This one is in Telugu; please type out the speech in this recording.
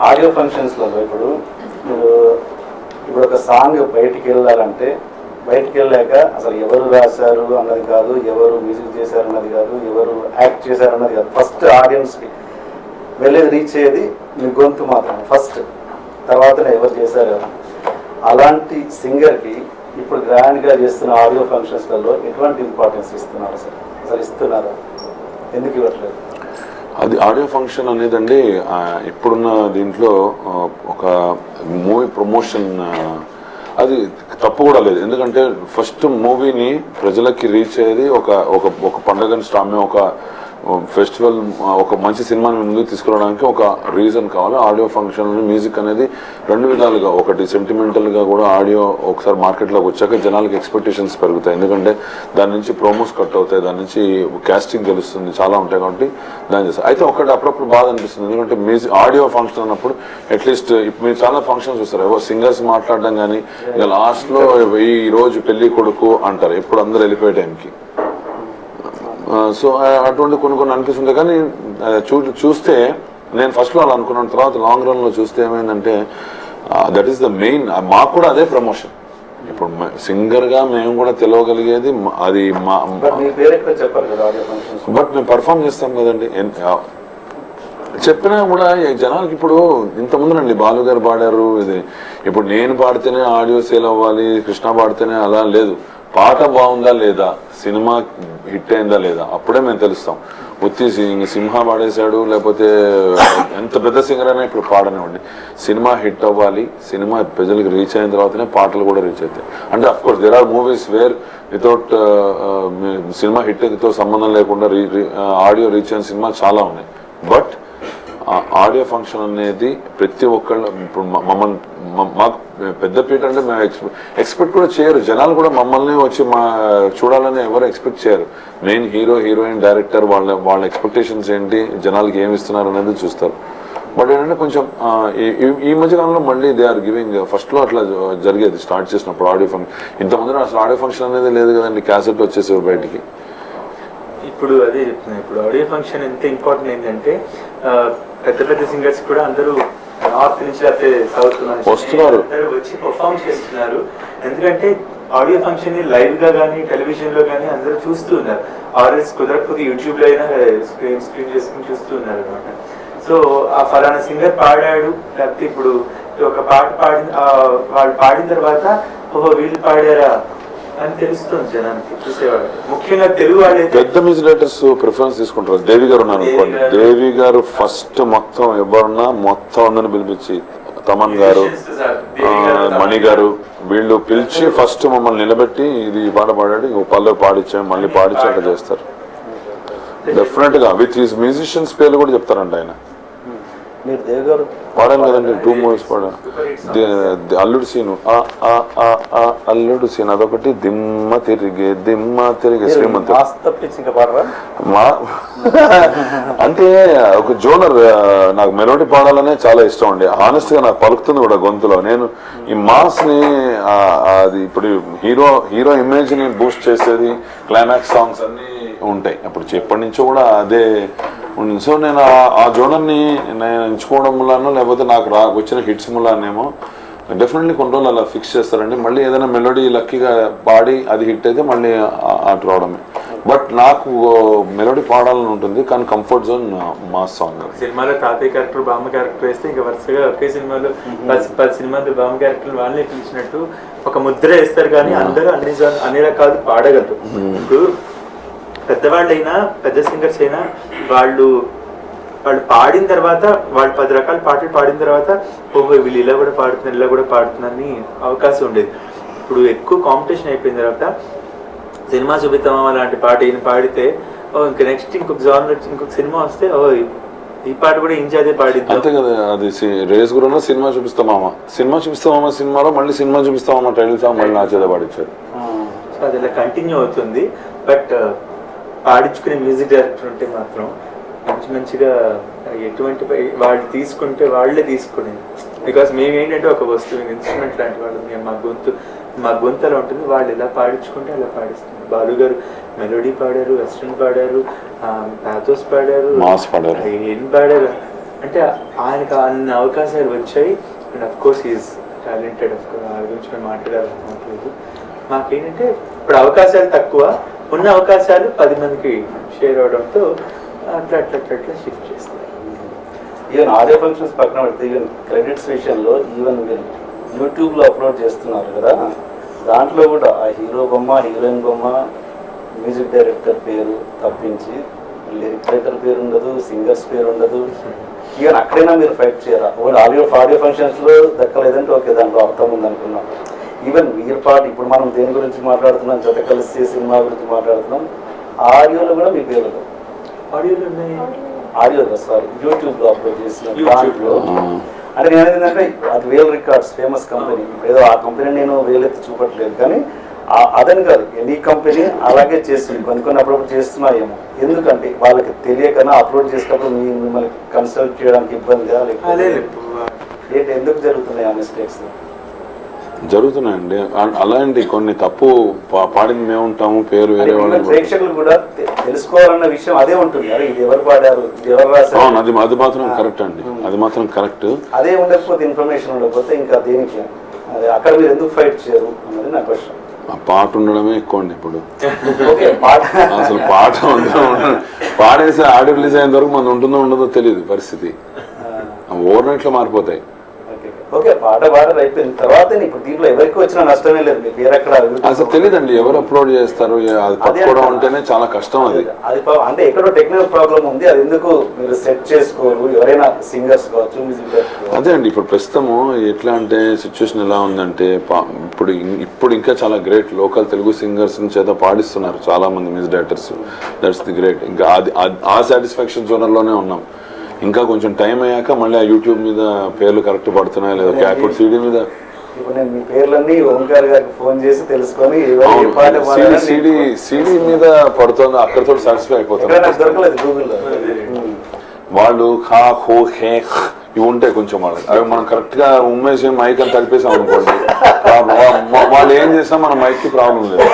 ఆడియో ఫంక్షన్స్లలో ఇప్పుడు ఒక సాంగ్ బయటికి వెళ్ళాలంటే బయటికి వెళ్ళాక అసలు ఎవరు రాశారు అన్నది కాదు, ఎవరు మ్యూజిక్ చేశారు అన్నది కాదు, ఎవరు యాక్ట్ చేశారు అన్నది కాదు. ఫస్ట్ ఆడియన్స్కి వెళ్ళేది రీచ్ అయ్యేది మీ గొంతు మాత్రమే ఫస్ట్, తర్వాతనే ఎవరు చేశారు. అలాంటి సింగర్కి ఇప్పుడు గ్రాండ్గా చేస్తున్న ఆడియో ఫంక్షన్స్లలో ఎటువంటి ఇంపార్టెన్స్ ఇస్తున్నారు అసలు ఇస్తున్నారా, ఎందుకు ఇవ్వట్లేదు? అది ఆడియో ఫంక్షన్ అనేదండి ఇప్పుడున్న దీంట్లో ఒక మూవీ ప్రమోషన్, అది తప్పు కూడా లేదు. ఎందుకంటే ఫస్ట్ మూవీని ప్రజలకి రీచ్ అయ్యేది ఒక పండుగని స్టామ్, ఒక ఫెస్టివల్, ఒక మంచి సినిమాని ముందుకు తీసుకురావడానికి ఒక రీజన్ కావాలి. ఆడియో ఫంక్షన్ మ్యూజిక్ అనేది రెండు విధాలుగా, ఒకటి సెంటిమెంటల్గా కూడా ఆడియో ఒకసారి మార్కెట్లోకి వచ్చాక జనాలకి ఎక్స్పెక్టేషన్స్ పెరుగుతాయి. ఎందుకంటే దాని నుంచి ప్రోమోస్ కట్ అవుతాయి, దాని నుంచి కాస్టింగ్ తెలుస్తుంది, చాలా ఉంటాయి. కాబట్టి దాని చేస్తారు. అయితే ఒకటి అప్పుడప్పుడు బాధ అనిపిస్తుంది, ఎందుకంటే మ్యూజిక్ ఆడియో ఫంక్షన్ అన్నప్పుడు అట్లీస్ట్ మీరు చాలా ఫంక్షన్స్ చూస్తారు, ఎవరు సింగర్స్ మాట్లాడడం కానీ ఇక లాస్ట్లో ఈ రోజు పెళ్లి కొడుకు అంటారు ఎప్పుడు అందరూ వెళ్ళిపోయే టైంకి. సో అటువంటి కొన్ని అనిపిస్తుంది. కానీ చూస్తే నేను ఫస్ట్లో అలా అనుకున్నాను, తర్వాత లాంగ్ రన్లో చూస్తే ఏమైందంటే దట్ ఈస్ ద మెయిన్. మాకు కూడా అదే ప్రమోషన్. ఇప్పుడు సింగర్గా మేము కూడా తెలవగలిగేది అది బట్ మేము పర్ఫామ్ చేస్తాం కదండి. చెప్పినా కూడా జనాలకి ఇప్పుడు ఇంతకుముందునండి బాలు గారు పాడారు, ఇది ఇప్పుడు నేను పాడితేనే ఆడియో సేల్ అవ్వాలి, కృష్ణ పాడితేనే అలా లేదు. పాట బాగుందా లేదా, సినిమా హిట్ అయిందా లేదా, అప్పుడే మేము తెలుస్తాం. ఉత్తి సింహ పాడేశాడు లేకపోతే ఎంత పెద్ద సింగర్ అయినా ఇప్పుడు పాడనివ్వండి, సినిమా హిట్ అవ్వాలి, సినిమా ప్రజలకు రీచ్ అయిన తర్వాతనే పాటలు కూడా రీచ్ అవుతాయి. అంటే of course there are movies where without cinema హిట్తో సంబంధం లేకుండా ఆడియో రీచ్ అయిన సినిమాలు చాలా ఉన్నాయి. బట్ ఆడియో ఫంక్షన్ అనేది ప్రతి ఒక్కళ్ళు ఇప్పుడు మమ్మల్ని మాకు పెద్దపీట అంటే మేము ఎక్స్పెక్ట్ కూడా చేయరు. జనాలు కూడా మమ్మల్ని వచ్చి చూడాలని ఎవరు ఎక్స్పెక్ట్ చేయరు. మెయిన్ హీరో, హీరోయిన్, డైరెక్టర్ వాళ్ళ ఎక్స్పెక్టేషన్స్ ఏంటి, జనాలకి ఏమి ఇస్తున్నారు అనేది చూస్తారు. బట్ ఏంటంటే కొంచెం ఈ మధ్యకాలంలో మళ్ళీ దే ఆర్ గివింగ్. ఫస్ట్లో అట్లా జరిగేది స్టార్ట్ చేసినప్పుడు ఆడియో ఫంక్షన్. ఇంతమంది అసలు ఆడియో ఫంక్షన్ అనేది లేదు కదండి, క్యాసెట్ వచ్చేసేవారు బయటికి. ఇప్పుడు అదే చెప్తున్నాను, ఇప్పుడు ఆడియో ఫంక్షన్ ఎంత ఇంపార్టెంట్ ఏంటంటే పెద్ద పెద్ద సింగర్స్ కూడా అందరూ నార్త్ నుంచి అయితే సౌత్ వస్తున్నారు, వచ్చి పర్ఫామ్ చేస్తున్నారు. ఎందుకంటే ఆడియో ఫంక్షన్ లైవ్ గా కానీ టెలివిజన్ లో కానీ అందరూ చూస్తూ ఉన్నారు. ఆర్ఎస్ కుదరకపోతే యూట్యూబ్ లో అయినా స్క్రీన్ చేసుకుని చూస్తూ ఉన్నారు అనమాట. సో ఆ ఫలానా సింగర్ పాడాడు, లేకపోతే ఇప్పుడు ఒక పాట వాళ్ళు పాడిన తర్వాత ఓహో వీళ్ళు పాడారా అని తెలుస్తుంది జనానికి, చూసేవాళ్ళు. ముఖ్యంగా తెలుగు వాళ్ళే పెద్ద మ్యూజిక్ డైరెక్టర్స్ ప్రిఫరెన్స్ తీసుకుంటారు. దేవి గారు ఉన్నారు అనుకోండి, దేవి గారు ఫస్ట్ మొత్తం ఎవరున్నా మొత్తం అందరిని పిలిపించి, తమన్ గారు, మణి గారు, వీళ్ళు పిలిచి ఫస్ట్ మమ్మల్ని నిలబెట్టి ఇది పాట పాడాడు, పల్లె పాడించాము, మళ్ళీ పాడించాక చేస్తారు. డెఫినెట్ గా విత్ హిస్ మ్యూజిషియన్స్ పేర్లు కూడా చెప్తారంట ఆయన. పాడాను కదండి, 2 మూవీస్ పాడాను. అల్లుడు సీను, అల్లుడు సీన్ అదొకటి, దిమ్మ తిరిగే శ్రీమంత్. అంటే ఒక జోనర్. నాకు మెలోడీ పాడాలనే చాలా ఇష్టం అండి. హానెస్ట్ గా నాకు పలుకుతుంది కూడా గొంతులో. నేను ఈ మాస్ ని అది ఇప్పుడు హీరో ఇమేజ్ ని బూస్ట్ చేసేది క్లైమాక్స్ సాంగ్స్ అన్ని ఉంటాయి. అప్పుడు ఎప్పటి నుంచో కూడా అదే ఉంది. సో నేను ఆ జోనర్ని నేను ఎంచుకోవడం వల్లనో లేకపోతే నాకు వచ్చిన హిట్స్ వల్లనేమో డెఫినెట్లీ కొన్ని రోజులు అలా ఫిక్స్ చేస్తారండి. మళ్ళీ ఏదైనా మెలోడీ లక్కీగా పాడి అది హిట్ అయితే మళ్ళీ అటు రావడమే. బట్ నాకు మెలోడీ పాడాలని ఉంటుంది, కానీ కంఫర్ట్ జోన్ మాస్ సాంగ్. సినిమాలో తాతయ్య క్యారెక్టర్, బామ్మ క్యారెక్టర్ వేస్తే ఇంకా వరుసగా ఒకే సినిమాలో 10 సినిమాలు బామ్మ క్యారెక్టర్ వాళ్ళని పిలిచినట్టు ఒక ముద్ర వేస్తారు. కానీ అందరూ అన్ని రకాలు పాడగలరు. ఇప్పుడు పెద్దవాళ్ళైనా పెద్ద సింగర్స్ అయినా వాళ్ళు పాడిన తర్వాత, వాళ్ళు 10 రకాల పాటలు పాడిన తర్వాత ఓహో వీళ్ళు ఇలా కూడా పాడుతున్నారని అవకాశం ఉండేది. ఇప్పుడు ఎక్కువ కాంపిటీషన్ అయిపోయిన తర్వాత సినిమా చూపిస్తామా లాంటి పాట ఈయన పాడితే ఇంకా నెక్స్ట్ ఇంకొక సినిమా వస్తే ఓ ఈ పాట కూడా ఇంచాదే పాడిద్దాం. అంతే కదా, అది రేస్ గురించి సినిమా చూపిస్తామా సినిమాలో మళ్ళీ సినిమా చూపిస్తామా టైటిల్ సాంగ్ మళ్ళీ నా చేత పాడించారు. సో అది ఇలా కంటిన్యూ అవుతుంది. బట్ పాడించుకునే మ్యూజిక్ డైరెక్టర్ ఉంటే మాత్రం మంచిగా ఎటువంటి వాళ్ళు తీసుకుంటే వాళ్ళే తీసుకునేది. బికాస్ మేమేంటంటే ఒక వస్తువు ఇన్స్ట్రుమెంట్ లాంటి వాళ్ళు, మా గొంతు అలా ఉంటుంది. వాళ్ళు ఎలా పాడించుకుంటే అలా పాడిస్తున్నారు. బాలు గారు మెలోడీ పాడారు, వెస్ట్రన్ పాడారు, పాథోస్ పాడారు, మాస్ పాడారు, ఏం పాడారు అంటే ఆయనకు అన్ని అవకాశాలు వచ్చాయి. And of course is talented. Of course ఆ గురించి మేము మాట్లాడాలనుకోవట్లేదు. మాకేంటంటే ఇప్పుడు అవకాశాలు తక్కువ, ఉన్న అవకాశాలు 10 మందికి షేర్ అవడంతో అట్లా అట్లా అట్లా అట్లా షిఫ్ట్ చేస్తారు. ఈవెన్ ఆడియో ఫంక్షన్స్ పక్కన పెడితే ఈవెన్ క్రెడిట్స్ విషయంలో ఈవెన్ మీరు యూట్యూబ్లో అప్లోడ్ చేస్తున్నారు కదా, దాంట్లో కూడా ఆ హీరో బొమ్మ, హీరోయిన్ బొమ్మ, మ్యూజిక్ డైరెక్టర్ పేరు తప్పించి లిరిక్ రైటర్ పేరు ఉండదు, సింగర్స్ పేరు ఉండదు. ఈవెన్ అక్కడైనా మీరు ఫైట్ చేయరా? ఆడియో ఫంక్షన్స్లో దక్కలేదంటే ఓకే, దాంట్లో అర్థం ఉందనుకున్నాం. ఈవెన్ మీరు పాట ఇప్పుడు మనం దేని గురించి మాట్లాడుతున్నాం, జత కలిసి సినిమా గురించి మాట్లాడుతున్నాం, ఆడియోలో కూడా మీ పేరు ఆడియోలో ఉన్నాయి. ఆడియోలో సారీ యూట్యూబ్లో అప్లోడ్ చేసిన దాంట్లో అంటే నేను ఏంటంటే అది వేల్ రికార్డ్స్ ఫేమస్ కంపెనీ. ఏదో ఆ కంపెనీ నేను వేలెత్తి చూపట్లేదు, కానీ అదని కాదు, ఎనీ కంపెనీ అలాగే చేస్తుంది. కొన్ని అప్పుడప్పుడు చేస్తున్నాయేమో, ఎందుకంటే వాళ్ళకి తెలియకన్నా అప్లోడ్ చేసేటప్పుడు మిమ్మల్ని కన్సల్ట్ చేయడానికి ఇబ్బందిగా లేకపోతే ఏంటి, ఎందుకు జరుగుతున్నాయి ఆ మిస్టేక్స్? జరుగుతున్నాయండి అలాంటి కొన్ని. తప్పు పాడింది మేము ఉంటాము, పేరు వేరే వాళ్ళు. ప్రేక్షకులు కూడా తెలుసుకోవాలన్న విషయం అదే ఉంటుంది. అరే ఇది ఎవరు పాడారు, ఇది ఎవరు రాశారు. అది మాత్రం కరెక్ట్ అండి, అది మాత్రం కరెక్ట్. అదే ఉండకపోతే, ఇన్ఫర్మేషన్ ఉండకపోతే ఇంకా దేనికి అదే అక్కడ మీరు ఎందుకు ఫైట్ చేయరు అన్నది నా క్వశ్చన్. ఆ పాట ఉండడమే ఎక్కువ అండి ఇప్పుడు. పాట అసలు పాట పాడేసి ఆడియో రిలీజ్ అయిన వరకు మనం ఉంటుందో ఉండదో తెలియదు పరిస్థితి. ఓవర్ నైట్ లో మారిపోతాయి. ఓకే, పాట పాడారు అయిపోయిన తర్వాత ఇప్పుడు దీంట్లో ఎవరికి వచ్చిన నష్టమే లేదు. మీ పేరు ఎక్కడ అసలు తెలియదండి, ఎవరు అప్లోడ్ చేస్తారు, అది పట్టుకోవడం అంటేనే చాలా కష్టం. అది అంటే ఎక్కడో టెక్నికల్ ప్రాబ్లం ఉంది, అది ఎందుకు మీరు సెట్ చేసుకోరు? ఎవరైనా సింగర్స్ కావచ్చు, మ్యూజిక్ డైరెక్టర్. అదే అండి, ఇప్పుడు ప్రస్తుతము ఎట్లా అంటే సిచ్యువేషన్ ఎలా ఉందంటే, ఇప్పుడు ఇంకా చాలా గ్రేట్ లోకల్ తెలుగు సింగర్స్ చేత పాడిస్తున్నారు చాలా మంది music directors. That's the great. ఇంకా ఆ సాటిస్ఫాక్షన్ జోనర్లోనే ఉన్నాం. ఇంకా కొంచెం టైం అయ్యాక మళ్ళీ ఆ యూట్యూబ్ మీద పేర్లు కరెక్ట్ పడుతున్నాయి లేదా క్యాప్డ్ సీడీ మీద. ఇప్పుడు నేను మీ పేర్లన్నీ ఓంకార్ గారికి ఫోన్ చేసి తెలుసుకొని సీడీ మీద పడుతుంది, అక్కడతో సాటిస్ఫై అయిపోతుంది. దొరకలేదు గూగుల్లో. వాళ్ళు ఖా హో హే ఇవి ఉంటాయి కొంచెం వాళ్ళకి, అవి మనం కరెక్ట్ గా ఉమ్మేసి మైక్ అని తడిపేసాం అనుకోండి, వాళ్ళు ఏం చేసినా మన మైక్ కి ప్రాబ్లం లేదు.